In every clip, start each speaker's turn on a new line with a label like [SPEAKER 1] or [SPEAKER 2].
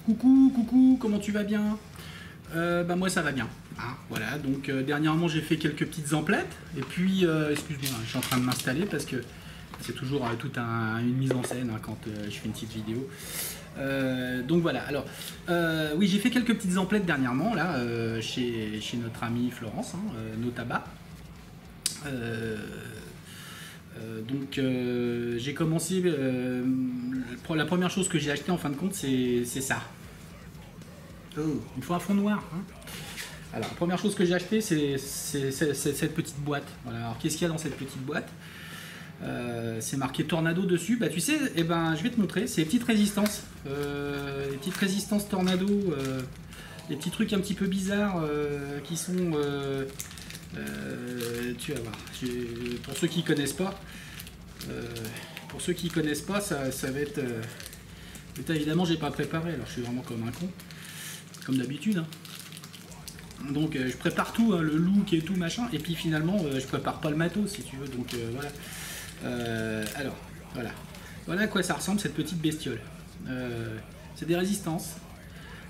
[SPEAKER 1] Coucou, coucou, comment tu vas bien? Bah moi ça va bien. Hein, voilà, donc dernièrement j'ai fait quelques petites emplettes. Et puis, excuse-moi, je suis en train de m'installer parce que c'est toujours toute une mise en scène hein, quand je fais une petite vidéo. Donc voilà, alors oui j'ai fait quelques petites emplettes dernièrement là chez notre amie Florence, hein, Notaba. Donc j'ai commencé, la première chose que j'ai acheté en fin de compte c'est ça. Oh, il faut un fond noir. Hein. Alors la première chose que j'ai acheté c'est cette petite boîte. Voilà. Alors qu'est-ce qu'il y a dans cette petite boîte? C'est marqué Tornado dessus. Bah tu sais, eh ben, je vais te montrer, c'est les petites résistances. Les petites résistances Tornado, les petits trucs un petit peu bizarres qui sont... tu vas voir, pour ceux qui connaissent pas, ça va être... évidemment j'ai pas préparé, alors je suis vraiment comme un con, comme d'habitude. Hein. Donc je prépare tout, hein, le look et tout machin, et puis finalement je prépare pas le matos si tu veux, donc voilà. Alors voilà, voilà à quoi ça ressemble cette petite bestiole. C'est des résistances.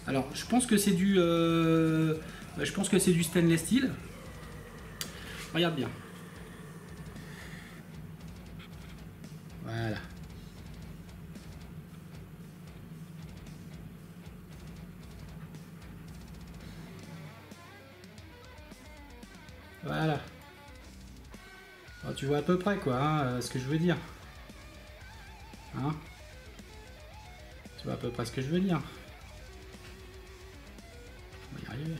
[SPEAKER 1] Alors je pense que c'est du, du stainless steel. Regarde bien. Voilà. Voilà. Alors, tu vois à peu près quoi, hein, ce que je veux dire. Hein, tu vois à peu près ce que je veux dire. On va y arriver.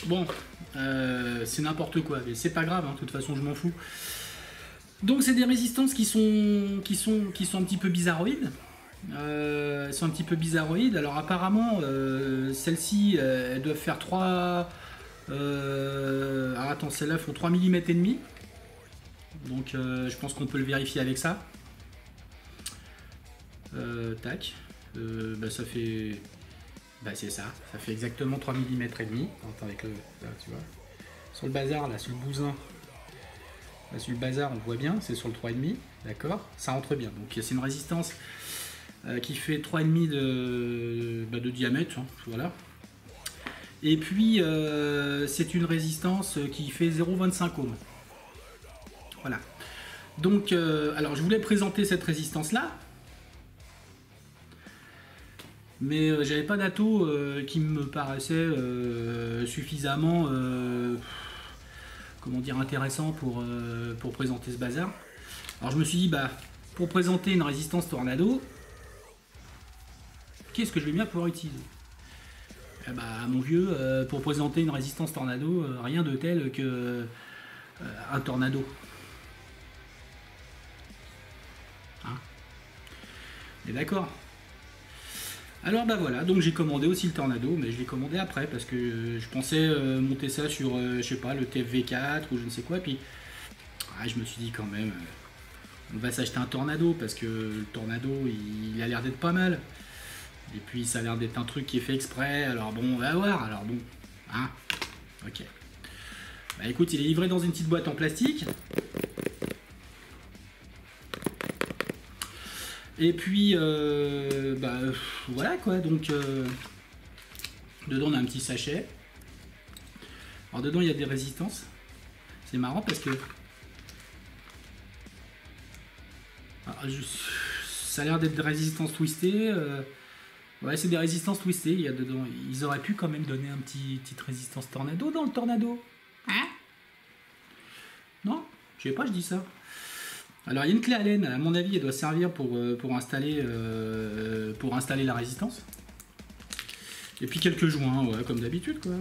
[SPEAKER 1] Bon, c'est n'importe quoi, mais c'est pas grave, hein, de toute façon je m'en fous. Donc c'est des résistances qui sont un petit peu bizarroïdes. Sont un petit peu bizarroïdes. Alors apparemment, celles-ci, elles doivent faire 3... alors attends, celles-là font 3 mm et demi. Donc je pense qu'on peut le vérifier avec ça. Tac. Bah, ça fait... Bah c'est ça, ça fait exactement 3 mm et demi. Attends, avec le... Là, tu vois. Sur le bazar, là, sur le bousin. Là, sur le bazar, on voit bien, c'est sur le 3,5. D'accord. Ça rentre bien. Donc c'est une résistance qui fait 3,5 de diamètre. Hein, voilà. Et puis c'est une résistance qui fait 0,25 ohms. Voilà. Donc, alors je voulais présenter cette résistance-là. Mais j'avais pas d'ato qui me paraissait suffisamment comment dire, intéressant pour présenter ce bazar. Alors je me suis dit, bah, pour présenter une résistance Tornado, qu'est-ce que je vais bien pouvoir utiliser? Eh bah, mon vieux, pour présenter une résistance Tornado, rien de tel que un Tornado. Hein? On est d'accord? Alors bah voilà, donc j'ai commandé aussi le Tornado, mais je l'ai commandé après parce que je pensais monter ça sur, je sais pas, le TFV4 ou je ne sais quoi, puis je me suis dit quand même, on va s'acheter un Tornado parce que le Tornado il a l'air d'être pas mal, et puis ça a l'air d'être un truc qui est fait exprès, alors bon, on va voir, alors bon, hein, ok. Bah écoute, il est livré dans une petite boîte en plastique. Et puis, bah, voilà quoi, donc dedans on a un petit sachet. Alors dedans il y a des résistances. C'est marrant parce que ça a l'air d'être des résistances twistées. Ouais, c'est des résistances twistées, il y a dedans. Ils auraient pu quand même donner un petite résistance Tornado dans le Tornado. Hein? Non? Je sais pas, je dis ça. Alors il y a une clé Allen, à mon avis elle doit servir pour installer la résistance. Et puis quelques joints, ouais, comme d'habitude quoi.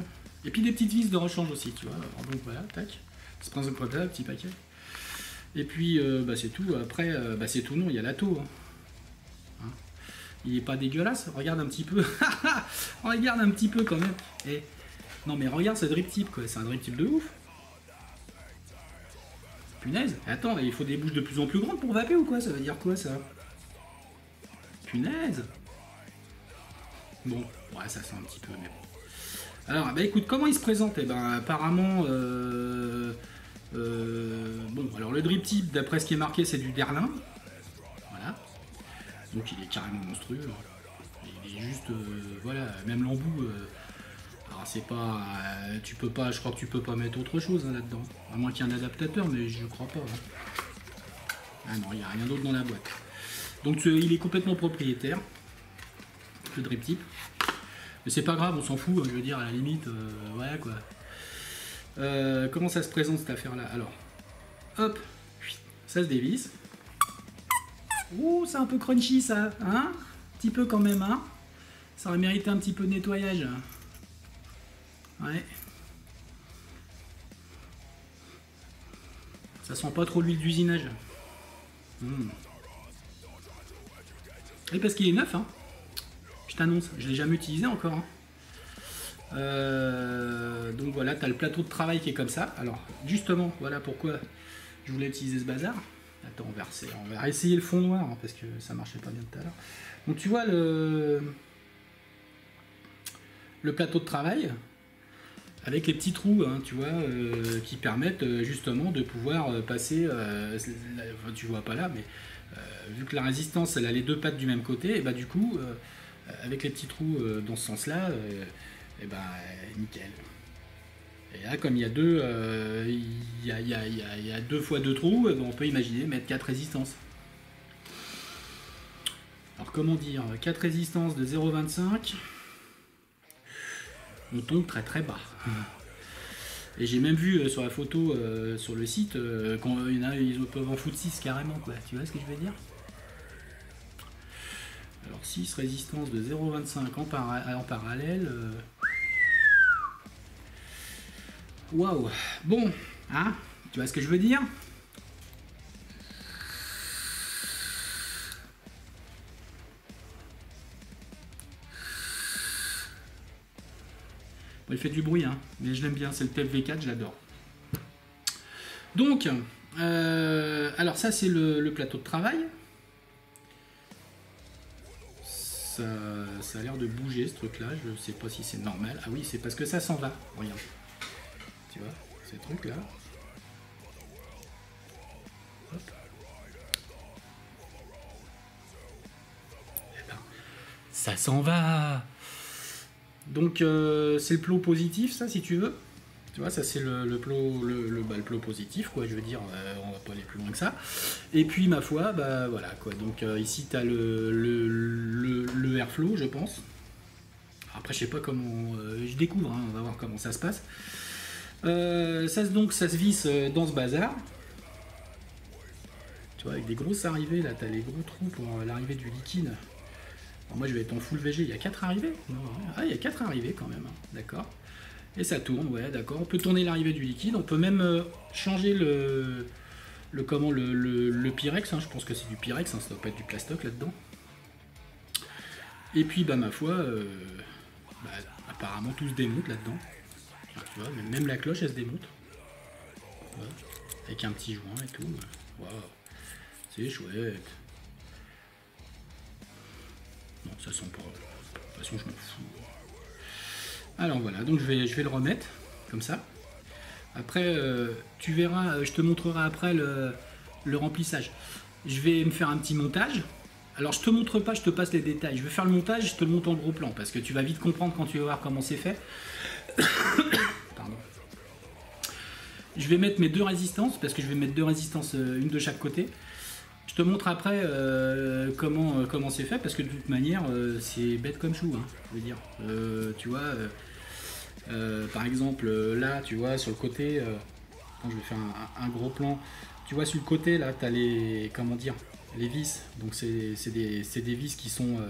[SPEAKER 1] Et puis des petites vis de rechange aussi, tu vois. Alors, donc voilà, tac. C'est pas un petit paquet. Et puis bah, c'est tout, après bah, c'est tout, non, il y a la taux. Hein. Il est pas dégueulasse, regarde un petit peu. Regarde un petit peu quand même. Et... Non mais regarde ce drip tip quoi, c'est un drip tip de ouf. Punaise, attends, il faut des bouches de plus en plus grandes pour vaper ou quoi? Ça veut dire quoi ça? Punaise. Bon, ouais, ça sent un petit peu, mais bon. Alors, bah écoute, comment il se présente? Eh ben, apparemment, bon, alors le drip tip, d'après ce qui est marqué, c'est du Derlin. Voilà. Donc il est carrément monstrueux. Il est juste, voilà, même l'embout. Alors c'est pas, tu peux pas, je crois que tu peux pas mettre autre chose hein, là-dedans. À moins qu'il y ait un adaptateur, mais je crois pas. Hein. Ah non, il n'y a rien d'autre dans la boîte. Donc il est complètement propriétaire, le drip tip. Mais c'est pas grave, on s'en fout, hein, je veux dire, à la limite, voilà quoi. Comment ça se présente cette affaire-là? Alors, hop, ça se dévisse. Ouh, c'est un peu crunchy ça, hein? Un petit peu quand même, hein? Ça aurait mérité un petit peu de nettoyage. Ouais. Ça sent pas trop l'huile d'usinage. Et parce qu'il est neuf, hein. Je t'annonce, je l'ai jamais utilisé encore. Hein. Donc voilà, tu as le plateau de travail qui est comme ça. Alors justement, voilà pourquoi je voulais utiliser ce bazar. Attends, on va essayer le fond noir hein, parce que ça marchait pas bien tout à l'heure. Donc tu vois le plateau de travail avec les petits trous, hein, tu vois, qui permettent justement de pouvoir passer. Tu vois pas là, mais vu que la résistance elle a les deux pattes du même côté, et bah du coup, avec les petits trous dans ce sens-là, et bah nickel. Et là, comme il y a deux, il y a 2 fois 2 trous, on peut imaginer mettre 4 résistances. Alors comment dire, 4 résistances de 0,25, on tombe très très bas. Et j'ai même vu sur la photo sur le site, quand il y en a, ils peuvent en foutre 6 carrément, quoi. Tu vois ce que je veux dire? Alors 6 résistances de 0,25 en parallèle. Waouh! Bon, hein? Tu vois ce que je veux dire? Bon, il fait du bruit, hein, mais je l'aime bien, c'est le TFV4, je l'adore. Donc, alors ça c'est le plateau de travail. Ça a l'air de bouger ce truc là, je sais pas si c'est normal. Ah oui, c'est parce que ça s'en va, regarde. Tu vois, ces trucs là. Hop. Eh ben, ça s'en va. Donc c'est le plot positif ça si tu veux. Tu vois, ça c'est le plot positif, quoi, je veux dire, on va pas aller plus loin que ça. Et puis, ma foi, bah voilà, quoi. Donc ici, tu as le airflow, je pense. Après, je sais pas comment... je découvre, hein, on va voir comment ça se passe. Ça se visse dans ce bazar. Tu vois, avec des grosses arrivées, là, tu as les gros trous pour l'arrivée du liquide. Alors, moi, je vais être en full VG. Il y a 4 arrivées? Non, ah, il y a 4 arrivées quand même, hein. D'accord. Et ça tourne, ouais, d'accord. On peut tourner l'arrivée du liquide. On peut même changer le Pyrex. Hein. Je pense que c'est du Pyrex, hein, ça doit pas être du plastoc là-dedans. Et puis, bah, ma foi, apparemment tout se démonte là-dedans. Enfin, tu vois, même la cloche, elle se démonte. Ouais. Avec un petit joint et tout. Waouh, c'est chouette. Non, ça sent pas. De toute façon, je m'en fous. Alors voilà, donc je vais le remettre, comme ça. Après, tu verras, je te montrerai après le remplissage. Je vais me faire un petit montage. Alors je te montre pas, je te passe les détails. Je vais faire le montage, je te le montre en gros plan, parce que tu vas vite comprendre quand tu vas voir comment c'est fait. Pardon. Je vais mettre mes 2 résistances, parce que je vais mettre 2 résistances, une de chaque côté. Je te montre après comment c'est fait, parce que de toute manière, c'est bête comme chou, hein, je veux dire. Tu vois, par exemple, là, tu vois, sur le côté, je vais faire un gros plan. Tu vois, sur le côté, là, tu as les, comment dire, les vis. Donc, c'est des vis qui sont,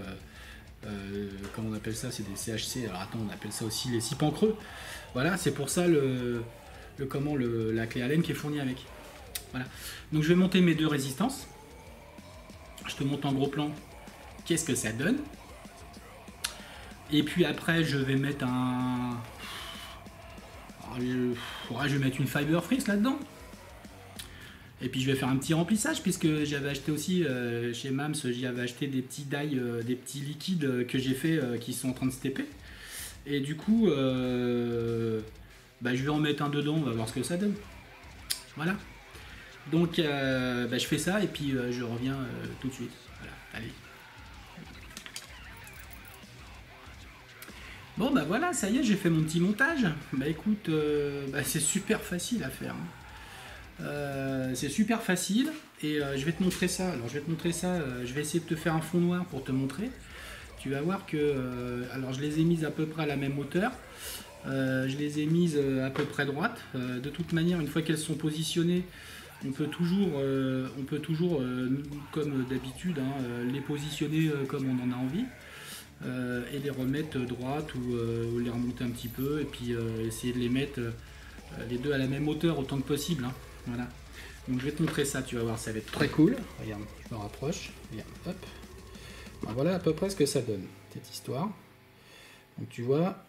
[SPEAKER 1] comment on appelle ça? C'est des CHC. Alors, attends, on appelle ça aussi les 6 pans creux. Voilà, c'est pour ça la clé Allen qui est fournie avec. Voilà. Donc, je vais monter mes 2 résistances. Je te montre en gros plan qu'est-ce que ça donne. Et puis après, je vais mettre un... je vais mettre une fiber freeze là-dedans. Et puis je vais faire un petit remplissage, puisque j'avais acheté aussi chez Mams, j'y avais acheté des petits dye, des petits liquides que j'ai fait qui sont en train de se taper. Et du coup, je vais en mettre un dedans, on va voir ce que ça donne. Voilà. Donc je fais ça et puis je reviens tout de suite. Voilà, allez. Bon bah voilà, ça y est, j'ai fait mon petit montage. Bah écoute, c'est super facile à faire. C'est super facile et je vais te montrer ça. Alors je vais te montrer ça, je vais essayer de te faire un fond noir pour te montrer. Tu vas voir que, alors je les ai mises à peu près à la même hauteur. Je les ai mises à peu près droites. De toute manière, une fois qu'elles sont positionnées, on peut toujours comme d'habitude, les positionner comme on en a envie. Et les remettre droites ou les remonter un petit peu et puis essayer de les mettre les deux à la même hauteur autant que possible. Voilà. Donc je vais te montrer ça, tu vas voir, ça va être très cool. Regarde, je me rapproche. Regarde, hop. Ben, voilà à peu près ce que ça donne, cette histoire. Donc tu vois,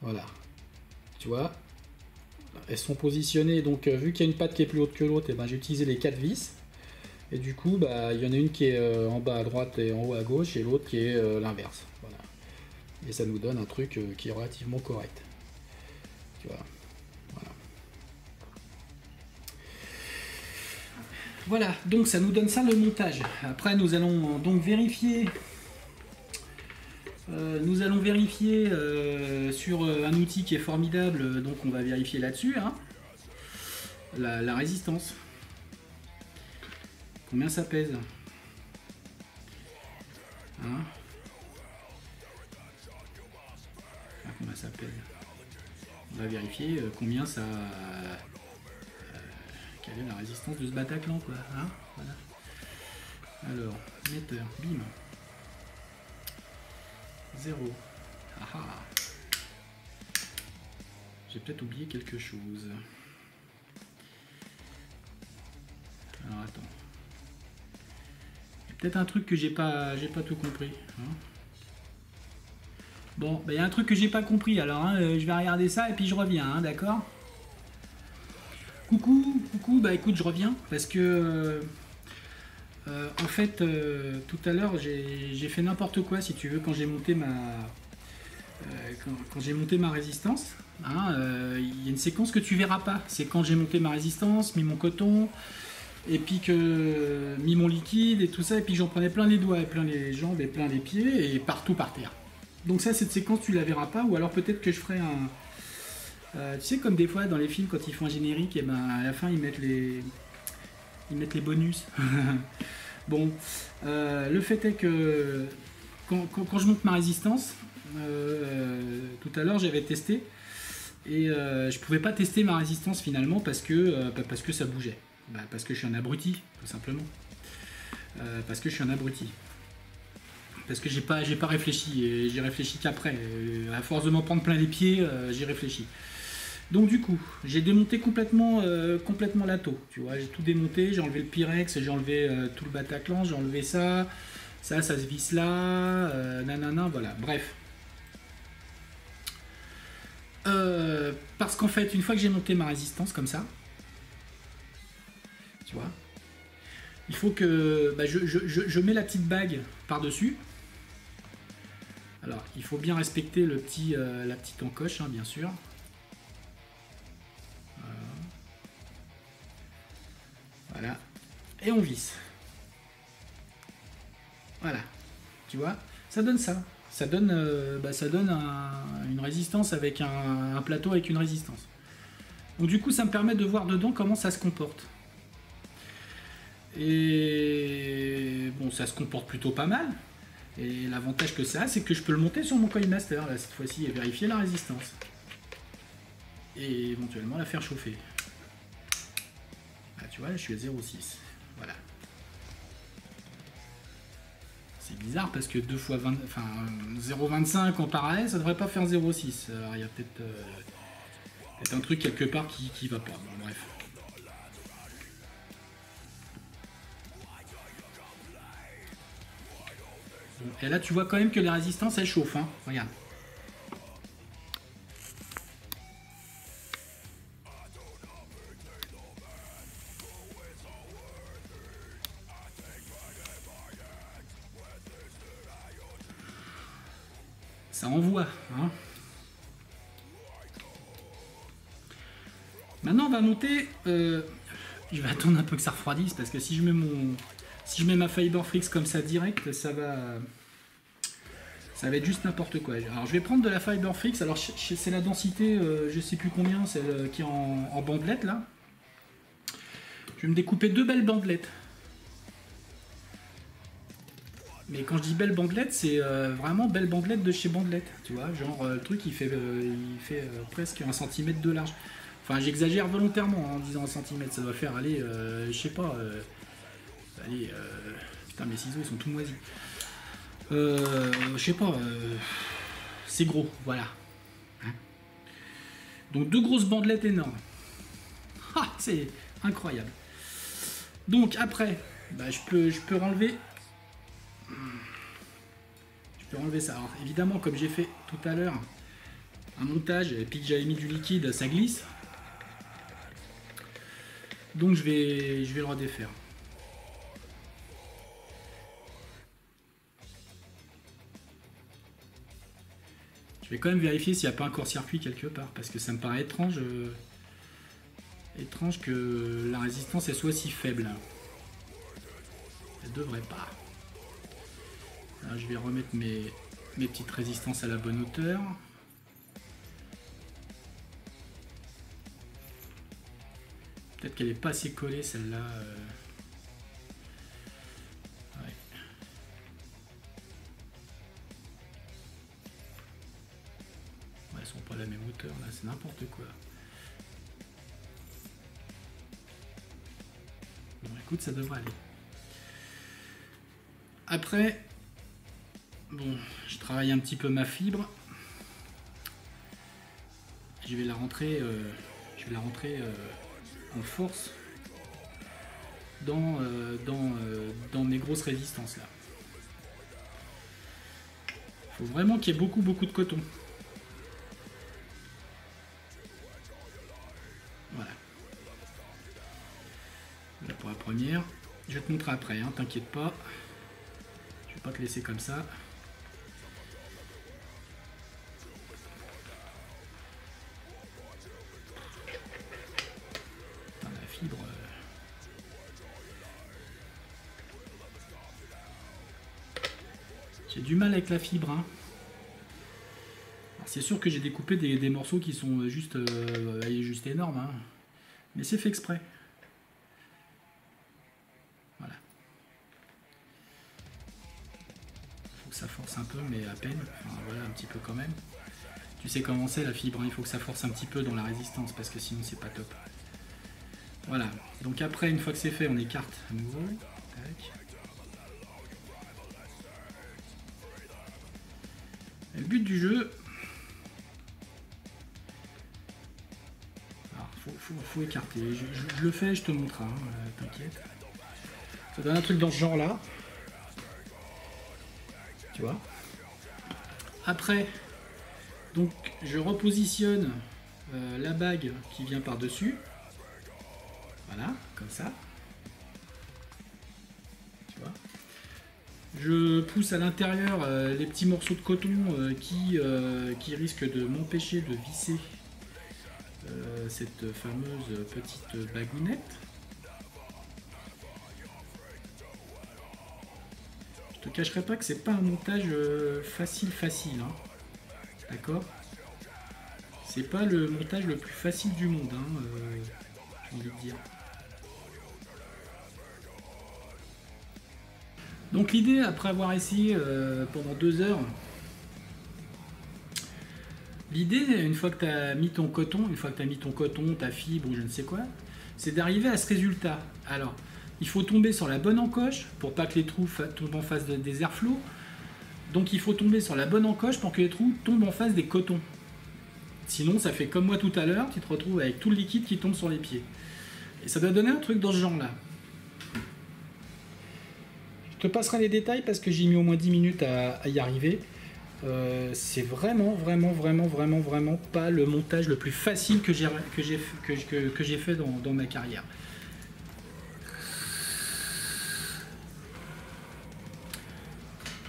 [SPEAKER 1] voilà. Tu vois, elles sont positionnées, donc vu qu'il y a une patte qui est plus haute que l'autre, ben, j'ai utilisé les 4 vis. Et du coup, bah, il y en a une qui est en bas à droite et en haut à gauche, et l'autre qui est l'inverse. Voilà. Et ça nous donne un truc qui est relativement correct. Tu vois. Voilà. Voilà, donc ça nous donne ça le montage. Après, nous allons donc vérifier. Sur un outil qui est formidable, donc on va vérifier là-dessus, la résistance. Combien ça pèse? Combien ça pèse? On va vérifier combien ça... quelle est la résistance de ce Bataclan, quoi. Voilà. Alors, émetteur, bim. 0. J'ai peut-être oublié quelque chose. Alors, attends. Peut-être un truc que j'ai pas tout compris. Bon, il y a un truc que j'ai pas compris, alors je vais regarder ça et puis je reviens, d'accord? Coucou, bah écoute, je reviens parce que en fait tout à l'heure j'ai fait n'importe quoi, si tu veux, quand j'ai monté ma résistance. Il y a une séquence que tu verras pas, c'est quand j'ai monté ma résistance, mis mon coton, et puis que mis mon liquide et tout ça, et puis j'en prenais plein les doigts, et plein les jambes, et plein les pieds, et partout par terre. Donc ça, cette séquence, tu la verras pas, ou alors peut-être que je ferai un... tu sais, comme des fois dans les films, quand ils font un générique, et ben à la fin, ils mettent les bonus. Bon, le fait est que quand je monte ma résistance, tout à l'heure, j'avais testé, et je pouvais pas tester ma résistance finalement parce que ça bougeait. Parce que je suis un abruti, tout simplement. Parce que je suis un abruti. Parce que j'ai pas réfléchi, et j'ai réfléchi qu'après. À force de m'en prendre plein les pieds, j'ai réfléchi. Donc du coup, j'ai démonté complètement l'atto. Tu vois, j'ai tout démonté, j'ai enlevé le Pyrex, j'ai enlevé tout le Bataclan, j'ai enlevé ça se visse là, nanana, voilà. Bref. Parce qu'en fait, une fois que j'ai monté ma résistance comme ça, tu vois, il faut que je mets la petite bague par-dessus. Alors, il faut bien respecter la petite encoche, bien sûr. Voilà. Et on visse. Voilà. Tu vois, ça donne ça. Ça donne une résistance avec un plateau avec une résistance. Donc du coup, ça me permet de voir dedans comment ça se comporte. Et bon, ça se comporte plutôt pas mal. Et l'avantage que ça a, c'est que je peux le monter sur mon Coinmaster, là, cette fois-ci, et vérifier la résistance. Et éventuellement la faire chauffer. Là, tu vois, là, je suis à 0,6. Voilà. C'est bizarre parce que 2 fois 20, enfin 0,25 en parallèle, ça devrait pas faire 0,6. Alors il y a peut-être un truc quelque part qui va pas. Bon, bref. Bon, et là tu vois quand même que les résistances elles chauffent, regarde. Ça envoie, Maintenant on va monter, je vais attendre un peu que ça refroidisse parce que si je mets ma Fiberfrix comme ça direct, ça va Ça va être juste n'importe quoi. Alors je vais prendre de la Fiber Frix. Alors c'est la densité, je sais plus combien, celle qui est en bandelette là. Je vais me découper 2 belles bandelettes. Mais quand je dis belle bandelette, c'est vraiment belle bandelette de chez Bandelette. Tu vois, genre le truc il fait presque 1 cm de large. Enfin j'exagère volontairement en disant 1 cm. Ça doit faire aller, je sais pas. Allez, putain mes ciseaux ils sont tout moisis. Je sais pas. C'est gros, voilà. Hein, donc 2 grosses bandelettes énormes. Ah, c'est incroyable. Donc après, bah, je peux enlever. Je peux enlever ça. Alors évidemment, comme j'ai fait tout à l'heure un montage et puis que j'avais mis du liquide, ça glisse. Donc je vais le redéfaire. Je vais quand même vérifier s'il n'y a pas un court-circuit quelque part parce que ça me paraît étrange. Étrange que la résistance elle soit si faible. Elle devrait pas. Là, je vais remettre mes petites résistances à la bonne hauteur. Peut-être qu'elle n'est pas assez collée celle-là. Ouais. Ouais, elles sont pas à la même hauteur là, c'est n'importe quoi. Bon écoute, ça devrait aller. Après, bon, je travaille un petit peu ma fibre. Je vais la rentrer, en force dans mes grosses résistances là. Il faut vraiment qu'il y ait beaucoup de coton. Voilà. Là pour la première. Je vais te montrer après, hein, t'inquiète pas. Je vais pas te laisser comme ça. Putain, la fibre. J'ai du mal avec la fibre. Hein. C'est sûr que j'ai découpé des morceaux qui sont juste énormes. Hein. Mais c'est fait exprès. Voilà. Faut que ça force un peu, mais à peine. Enfin, voilà, un petit peu quand même. Tu sais comment c'est la fibre, hein. Il faut que ça force un petit peu dans la résistance parce que sinon c'est pas top. Voilà. Donc après, une fois que c'est fait, on écarte à nouveau. Tac. Et le but du jeu, alors, faut écarter. Je le fais, je te montre. Hein, t'inquiète. Ça donne un truc dans ce genre-là. Tu vois. Après, donc je repositionne la bague qui vient par-dessus. Voilà, comme ça. Tu vois. Je pousse à l'intérieur les petits morceaux de coton qui risquent de m'empêcher de visser cette fameuse petite bagounette. Je te cacherai pas que c'est pas un montage facile. Hein. D'accord? C'est pas le montage le plus facile du monde, hein, j'ai envie de dire. Donc l'idée, après avoir essayé pendant 2 heures, l'idée, une fois que tu as mis ton coton, ta fibre ou je ne sais quoi, c'est d'arriver à ce résultat. Alors, il faut tomber sur la bonne encoche pour pas que les trous tombent en face des airflows. Donc il faut tomber sur la bonne encoche pour que les trous tombent en face des cotons. Sinon, ça fait comme moi tout à l'heure, tu te retrouves avec tout le liquide qui tombe sur les pieds. Et ça doit donner un truc dans ce genre-là. Je te passerai les détails parce que j'ai mis au moins 10 minutes à y arriver. C'est vraiment pas le montage le plus facile que j'ai fait dans ma carrière.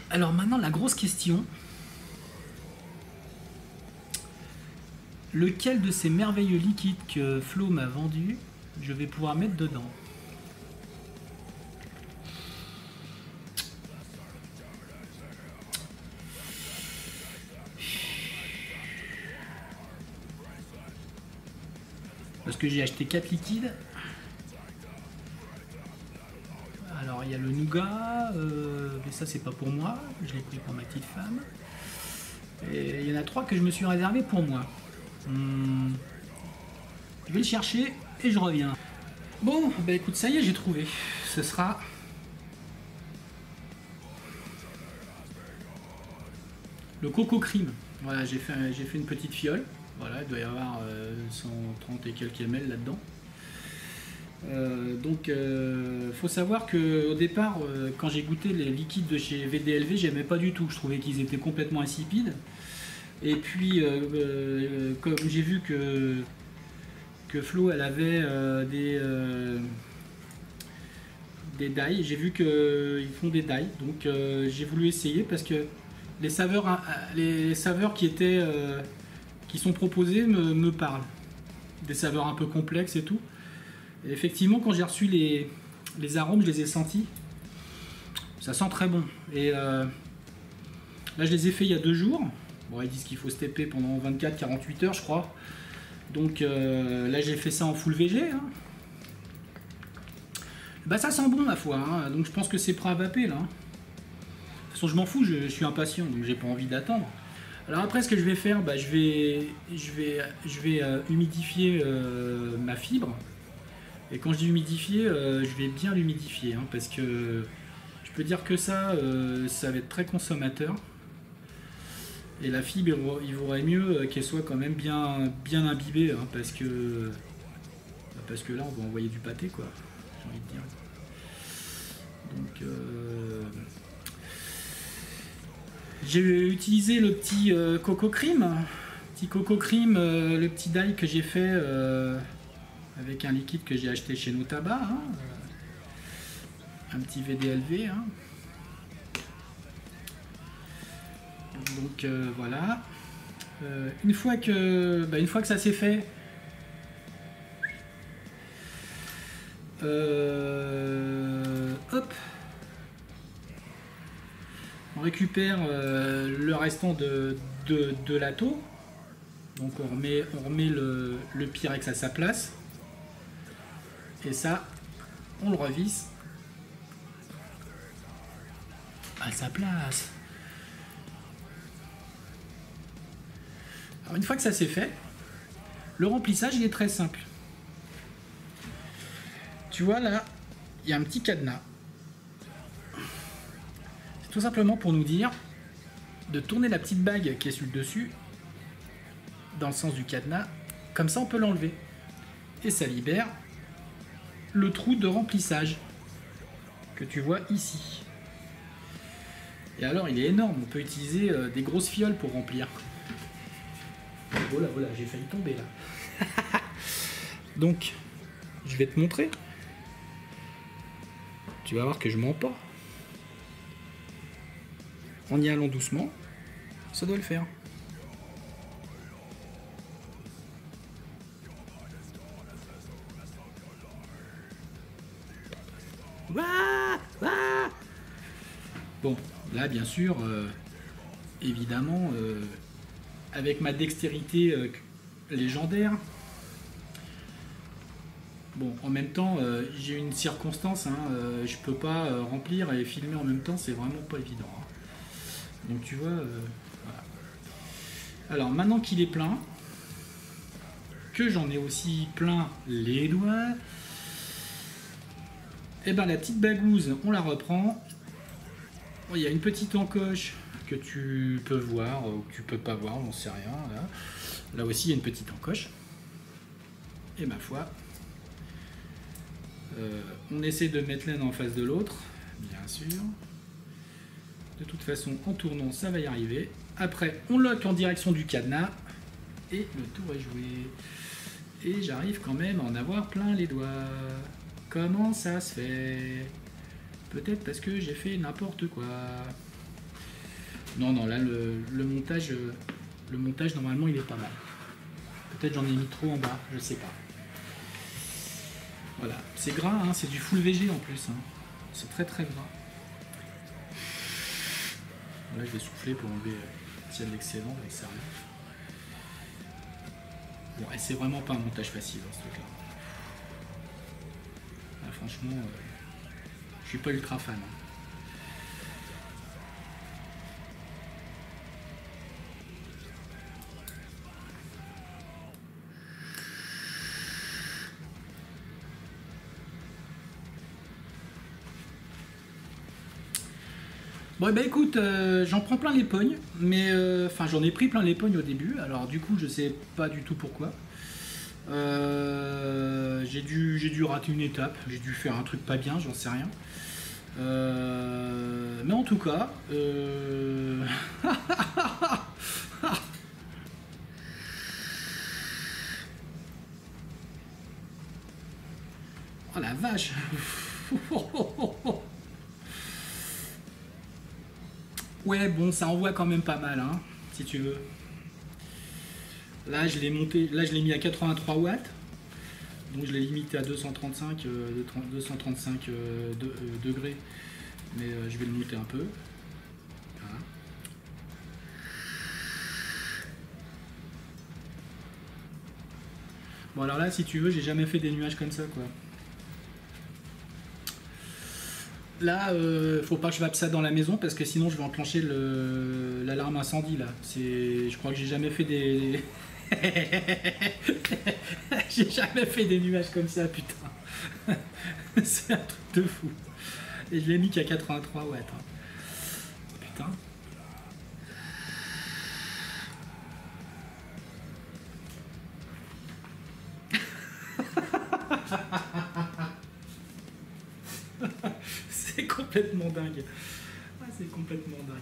[SPEAKER 1] Alors maintenant, la grosse question. Lequel de ces merveilleux liquides que Flo m'a vendu, je vais pouvoir mettre dedans? Parce que j'ai acheté 4 liquides. Alors il y a le nougat, mais ça c'est pas pour moi, je l'ai pris pour ma petite femme. Et il y en a 3 que je me suis réservé pour moi. Je vais le chercher et je reviens. Bon, bah écoute, ça y est, j'ai trouvé. Ce sera le Coco Cream. Voilà, j'ai fait une petite fiole. Voilà, il doit y avoir 130 et quelques ml là-dedans. Donc, faut savoir que au départ, quand j'ai goûté les liquides de chez VDLV, j'aimais pas du tout. Je trouvais qu'ils étaient complètement insipides. Et puis, comme j'ai vu que Flo, elle avait des die, j'ai vu qu'ils font des die. Donc, j'ai voulu essayer parce que les saveurs qui sont proposées me parlent. Des saveurs un peu complexes et tout. Et effectivement, quand j'ai reçu les arômes, je les ai sentis. Ça sent très bon. Et là, je les ai fait il y a 2 jours. Bon, ils disent qu'il faut stepper pendant 24-48 heures, je crois. Donc là, j'ai fait ça en full VG. Hein. Bah, ça sent bon, ma foi. Hein. Donc je pense que c'est prêt à vaper, là. De toute façon, je m'en fous, je suis impatient, donc j'ai pas envie d'attendre. Alors après, ce que je vais faire, bah, je vais humidifier ma fibre. Et quand je dis humidifier, je vais bien l'humidifier, hein, parce que je peux dire que ça va être très consommateur. Et la fibre, il vaudrait mieux qu'elle soit quand même bien imbibée, hein, parce que là, on va envoyer du pâté, quoi, j'ai envie de dire. Donc, j'ai utilisé le petit Coco Cream, le petit die que j'ai fait avec un liquide que j'ai acheté chez Notaba, hein, un petit VDLV. Hein. Donc voilà. Une fois que ça s'est fait, hop, on récupère le restant de la taux. Donc on remet le Pyrex à sa place. Et ça, on le revisse à sa place. Alors une fois que ça c'est fait, le remplissage il est très simple. Tu vois là, il y a un petit cadenas. C'est tout simplement pour nous dire de tourner la petite bague qui est sur le dessus dans le sens du cadenas. Comme ça on peut l'enlever. Et ça libère le trou de remplissage que tu vois ici. Et alors il est énorme, on peut utiliser des grosses fioles pour remplir. Voilà, j'ai failli tomber là. Donc, je vais te montrer. Tu vas voir que je mens pas. En y allant doucement, ça doit le faire. Bon, là bien sûr, évidemment, avec ma dextérité légendaire, bon, en même temps, j'ai une circonstance, hein, je peux pas remplir et filmer en même temps, c'est vraiment pas évident. Hein. Donc tu vois, voilà. Alors maintenant qu'il est plein, que j'en ai aussi plein les doigts, et ben la petite bagouze, on la reprend. Il y a une petite encoche que tu peux voir ou que tu peux pas voir, j'en sais rien. Là aussi, il y a une petite encoche. Et ma foi, on essaie de mettre l'un en face de l'autre, bien sûr. De toute façon, en tournant, ça va y arriver. Après, on lock en direction du cadenas et le tour est joué. Et j'arrive quand même à en avoir plein les doigts. Comment ça se fait? Peut-être parce que j'ai fait n'importe quoi. Non, là, le montage, normalement, il est pas mal. Peut-être j'en ai mis trop en bas, je sais pas. Voilà, c'est gras, hein, c'est du full VG en plus. Hein. C'est très très gras. Là, je vais souffler pour enlever s'il y a de l'excédent, avec sérieux. Bon, et c'est vraiment pas un montage facile, hein, ce truc-là. Ah, franchement, je suis pas ultra fan. Hein. Bon, bah écoute, j'en prends plein les pognes, mais enfin j'en ai pris plein les pognes au début, alors du coup je sais pas du tout pourquoi. J'ai dû rater une étape, j'ai dû faire un truc pas bien, j'en sais rien. Mais en tout cas, oh la vache. Ouais, bon, ça envoie quand même pas mal, hein, si tu veux. Là, je l'ai monté, là, je l'ai mis à 83 watts. Donc, je l'ai limité à 235, 235 degrés. Mais je vais le monter un peu. Voilà. Bon, alors là, si tu veux, j'ai jamais fait des nuages comme ça, quoi. Là, faut pas que je vape ça dans la maison parce que sinon je vais enclencher l'alarme incendie là. Je crois que j'ai jamais fait des. J'ai jamais fait des nuages comme ça, putain. C'est un truc de fou. Et je l'ai mis qu'à 83 watts. Hein. Putain. C'est complètement dingue. Ah, c'est complètement dingue.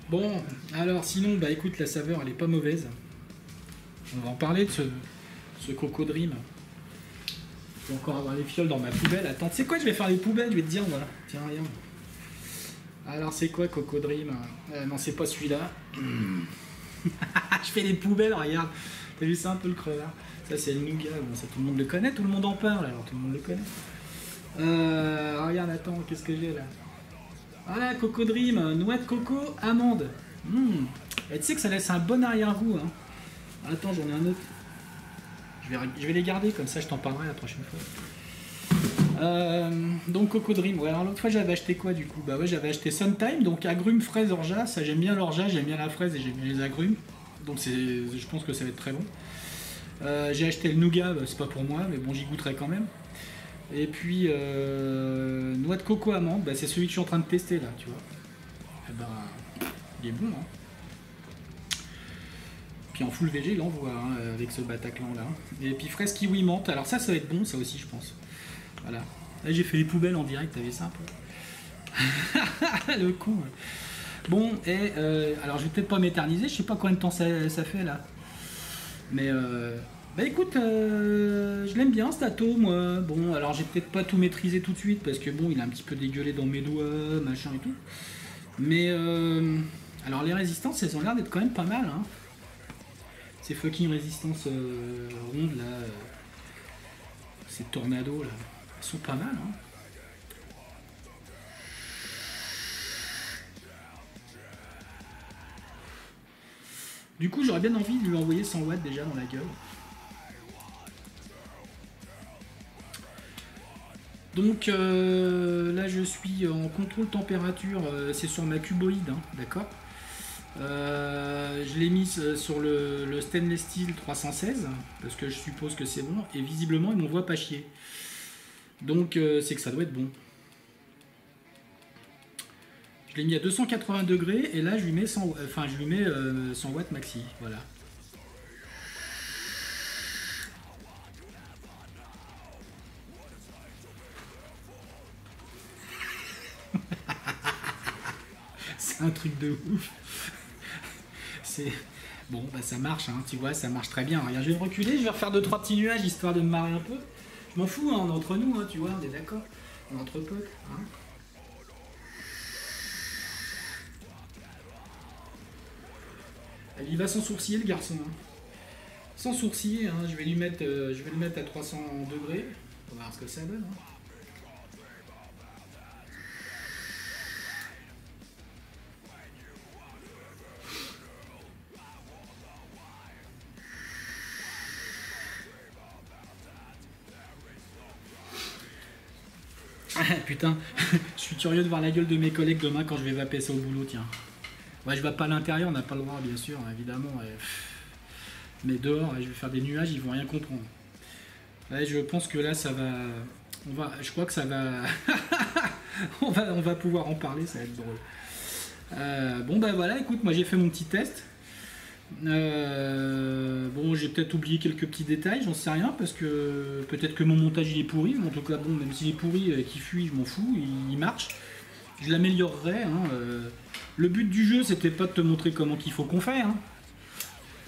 [SPEAKER 1] Bon, alors sinon, bah écoute, la saveur elle est pas mauvaise. On va en parler de ce Coco Dream. Je vais encore avoir les fioles dans ma poubelle. Attends, tu sais quoi, je vais faire les poubelles, je vais te dire, voilà. Tiens, regarde. Alors c'est quoi Coco Dream? Non, c'est pas celui-là. Je fais les poubelles, regarde. T'as vu ça un peu le crevard? Ça c'est le nougat, bon, ça tout le monde le connaît, tout le monde en parle, alors tout le monde le connaît. Regarde, attends, qu'est-ce que j'ai là? Voilà, Coco Dream, noix de coco, amande. Et tu sais que ça laisse un bon arrière-goût. Hein. Attends, j'en ai un autre. Je vais les garder, comme ça je t'en parlerai la prochaine fois. Donc Coco Dream, ouais, alors l'autre fois j'avais acheté quoi du coup? Bah ouais, j'avais acheté Suntime, donc agrumes, fraises, orgeat. Ça j'aime bien l'orgeat, j'aime bien la fraise et j'aime bien les agrumes. Donc je pense que ça va être très bon. J'ai acheté le nougat, bah, c'est pas pour moi, mais bon j'y goûterai quand même. Et puis noix de coco amande, bah, c'est celui que je suis en train de tester là, tu vois. Et ben, il est bon, hein. Puis en full VG, il envoie hein, avec ce Bataclan là. Et puis fraise kiwi menthe, alors ça va être bon, ça aussi je pense. Voilà. Là j'ai fait les poubelles en direct, t'avais ça un peu. Le coup. Bon, et alors je vais peut-être pas m'éterniser, je sais pas combien de temps ça fait là. Mais bah écoute, je l'aime bien cet atome, moi. Bon, alors j'ai peut-être pas tout maîtrisé tout de suite parce que bon, il a un petit peu dégueulé dans mes doigts, machin et tout. Mais alors les résistances, elles ont l'air d'être quand même pas mal. Hein. Ces fucking résistances rondes là, ces tornados là, elles sont pas mal. Hein. Du coup, j'aurais bien envie de lui envoyer 100 watts déjà dans la gueule. Donc là je suis en contrôle température, c'est sur ma cuboïde, hein, d'accord. Je l'ai mis sur le stainless steel 316 parce que je suppose que c'est bon et visiblement il m'envoie pas chier. Donc c'est que ça doit être bon. Je l'ai mis à 280 degrés et là je lui mets 100, enfin, je lui mets 100 watts maxi, voilà. C'est un truc de ouf. C'est bon, bah ça marche, hein, tu vois, ça marche très bien. Regarde, je vais me reculer, je vais refaire 2-3 petits nuages histoire de me marrer un peu. Je m'en fous, hein, on est entre nous, hein, tu vois, on est d'accord, on est entre potes. Hein. Il va sans sourciller le garçon. Hein. Sans sourciller, hein, je vais le mettre à 300 degrés. On va voir ce que ça donne. Hein. Putain, je suis curieux de voir la gueule de mes collègues demain quand je vais vaper ça au boulot, tiens. Ouais, je vais pas à l'intérieur, on n'a pas le droit, bien sûr, évidemment. Mais dehors, je vais faire des nuages, ils vont rien comprendre. Ouais, je pense que là, ça va... je crois que ça va... on va pouvoir en parler, ça va être drôle. Bon, bah voilà, écoute, moi j'ai fait mon petit test. Bon, j'ai peut-être oublié quelques petits détails, j'en sais rien, parce que peut-être que mon montage il est pourri, mais en tout cas, bon, même s'il est pourri et qu'il fuit, je m'en fous, il marche. Je l'améliorerai. Hein, le but du jeu, c'était pas de te montrer comment qu'il faut qu'on fait. Hein.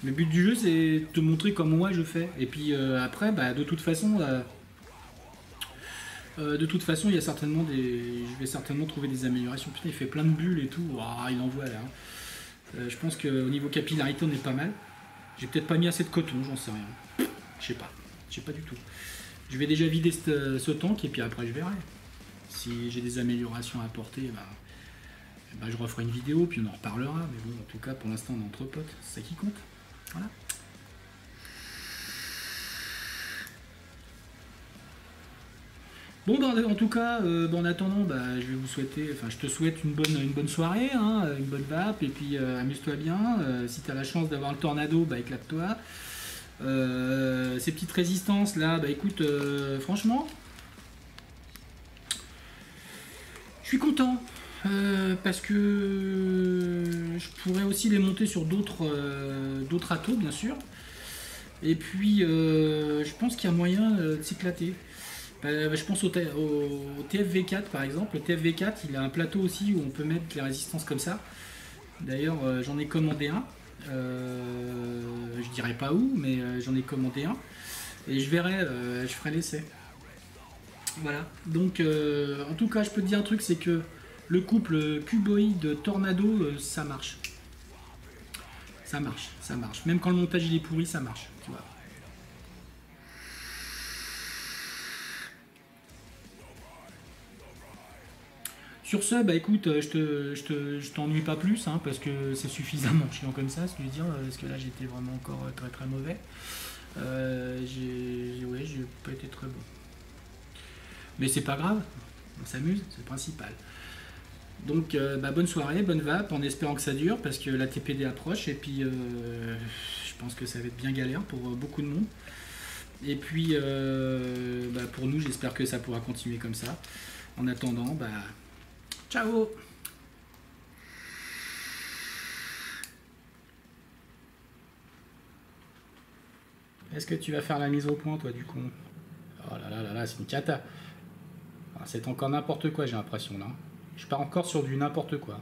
[SPEAKER 1] Le but du jeu, c'est de te montrer comment moi je fais. Et puis après, bah, de toute façon, il y a certainement je vais certainement trouver des améliorations. Putain, il fait plein de bulles et tout. Wow, il envoie là. Je pense qu'au niveau capillarité, on est pas mal. J'ai peut-être pas mis assez de coton, j'en sais rien. Je sais pas du tout. Je vais déjà vider ce tank et puis après je verrai. Si j'ai des améliorations à apporter, bah, je referai une vidéo puis on en reparlera. Mais bon, en tout cas, pour l'instant, on est entre potes. C'est ça qui compte. Voilà. Bon, bah, en tout cas, en attendant, bah, je vais vous souhaiter, enfin, je te souhaite une bonne soirée, hein, une bonne vape, et puis amuse-toi bien. Si tu as la chance d'avoir le tornado, bah, éclate-toi. Ces petites résistances là, bah écoute, franchement, je suis content. Parce que je pourrais aussi les monter sur d'autres atos, bien sûr. Et puis, je pense qu'il y a moyen de s'éclater. Je pense au TFV4 par exemple. Le TFV4, il a un plateau aussi où on peut mettre les résistances comme ça. D'ailleurs, j'en ai commandé un. Je dirais pas où, mais j'en ai commandé un. Et je verrai, je ferai l'essai. Voilà. Donc, en tout cas, je peux te dire un truc, c'est que le couple cuboïde tornado, ça marche. Ça marche, ça marche. Même quand le montage il est pourri, ça marche. Tu vois. Sur ce, bah écoute, je t'ennuie pas plus, hein, parce que c'est suffisamment chiant comme ça, ce que je veux dire, parce que là j'étais vraiment encore très très mauvais. J'ai pas été très bon. Mais c'est pas grave, on s'amuse, c'est le principal. Donc bonne soirée, bonne vape, en espérant que ça dure, parce que la TPD approche, et puis je pense que ça va être bien galère pour beaucoup de monde. Et puis pour nous, j'espère que ça pourra continuer comme ça. En attendant, ciao. Est-ce que tu vas faire la mise au point, toi, du coup? Oh là là là là, c'est une cata. C'est encore n'importe quoi, j'ai l'impression, là. Je pars encore sur du n'importe quoi.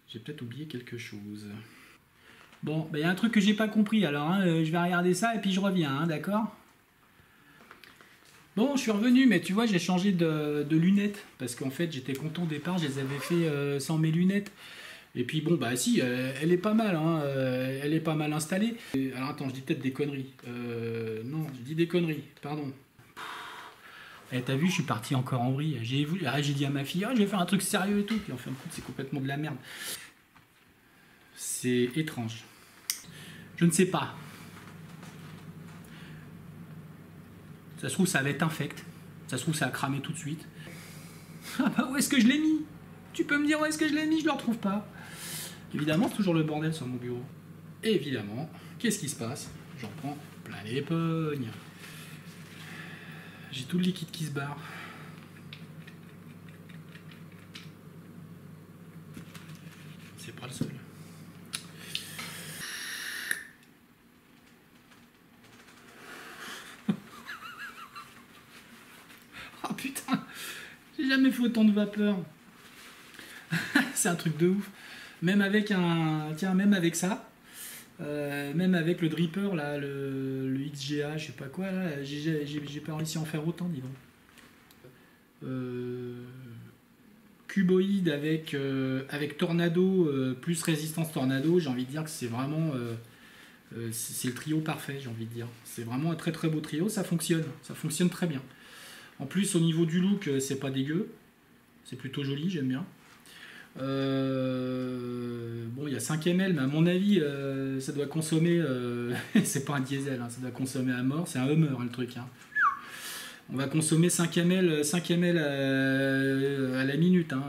[SPEAKER 1] J'ai peut-être oublié quelque chose. Bon, il y a un truc que j'ai pas compris, alors hein, je vais regarder ça et puis je reviens, hein, d'accord? Bon, je suis revenu, mais tu vois, j'ai changé de lunettes, parce qu'en fait, j'étais content au départ, je les avais fait sans mes lunettes. Et puis bon, bah si, elle est pas mal, hein, elle est pas mal installée. Alors attends, je dis peut-être des conneries. Non, je dis des conneries, pardon. T'as vu, je suis parti encore en vrille. J'ai dit à ma fille, je vais faire un truc sérieux et tout. Puis en fin de compte, c'est complètement de la merde. C'est étrange. Je ne sais pas. Ça se trouve, ça va être infect. Ça se trouve, ça a cramé tout de suite. Ah bah, où est-ce que je l'ai mis? Tu peux me dire où est-ce que je l'ai mis? Je le retrouve pas. Évidemment, c'est toujours le bordel sur mon bureau. Et évidemment, qu'est-ce qui se passe? J'en prends plein les pognes. J'ai tout le liquide qui se barre. C'est pas le seul. Oh putain, j'ai jamais fait autant de vapeur. C'est un truc de ouf. Même avec même avec ça, même avec le dripper là, le XGA, je sais pas quoi là, j'ai pas réussi à en faire autant, dis donc. Cuboïde avec tornado plus résistance tornado, j'ai envie de dire que c'est vraiment c'est le trio parfait, j'ai envie de dire. C'est vraiment un très très beau trio, ça fonctionne très bien. En plus au niveau du look, c'est pas dégueu, c'est plutôt joli, j'aime bien. Bon, il y a 5 ml, mais à mon avis, ça doit consommer. C'est pas un diesel, hein, ça doit consommer à mort. C'est un Hummer, hein, le truc. Hein. On va consommer 5 ml à la minute. Hein.